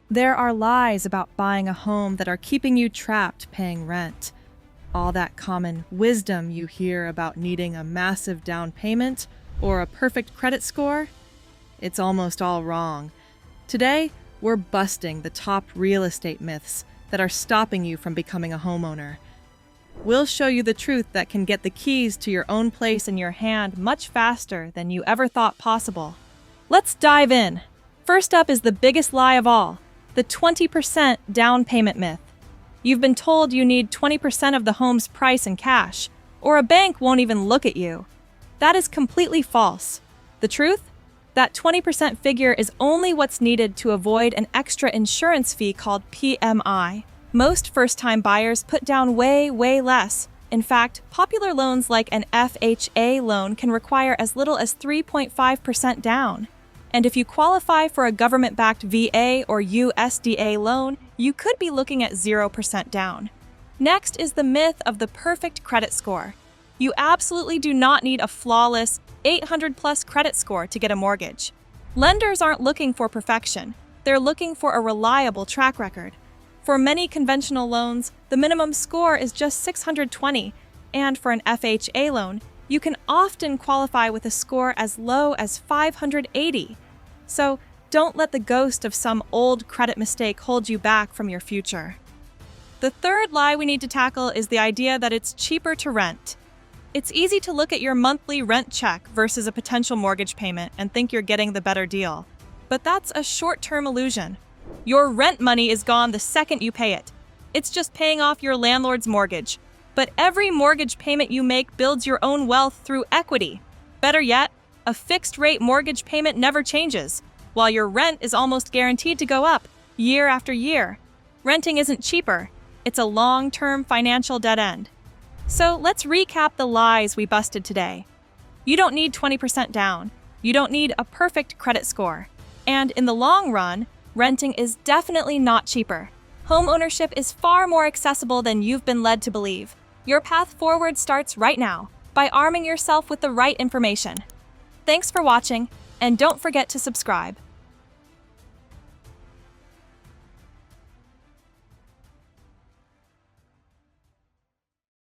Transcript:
There are lies about buying a home that are keeping you trapped paying rent. All that common wisdom you hear about needing a massive down payment or a perfect credit score, it's almost all wrong. Today, we're busting the top real estate myths that are stopping you from becoming a homeowner. We'll show you the truth that can get the keys to your own place in your hand much faster than you ever thought possible. Let's dive in. First up is the biggest lie of all, the 20% down payment myth. You've been told you need 20% of the home's price in cash, or a bank won't even look at you. That is completely false. The truth? That 20% figure is only what's needed to avoid an extra insurance fee called PMI. Most first-time buyers put down way less. In fact, popular loans like an FHA loan can require as little as 3.5% down. And if you qualify for a government-backed VA or USDA loan, you could be looking at 0% down. Next is the myth of the perfect credit score. You absolutely do not need a flawless 800-plus credit score to get a mortgage. Lenders aren't looking for perfection. They're looking for a reliable track record. For many conventional loans, the minimum score is just 620, and for an FHA loan, you can often qualify with a score as low as 580. So don't let the ghost of some old credit mistake hold you back from your future. The third lie we need to tackle is the idea that it's cheaper to rent. It's easy to look at your monthly rent check versus a potential mortgage payment and think you're getting the better deal. But that's a short-term illusion. Your rent money is gone the second you pay it. It's just paying off your landlord's mortgage. But every mortgage payment you make builds your own wealth through equity. Better yet, a fixed-rate mortgage payment never changes, while your rent is almost guaranteed to go up year after year. Renting isn't cheaper. It's a long-term financial dead end. So let's recap the lies we busted today. You don't need 20% down. You don't need a perfect credit score. And in the long run, renting is definitely not cheaper. Home ownership is far more accessible than you've been led to believe. Your path forward starts right now by arming yourself with the right information. Thanks for watching, and don't forget to subscribe.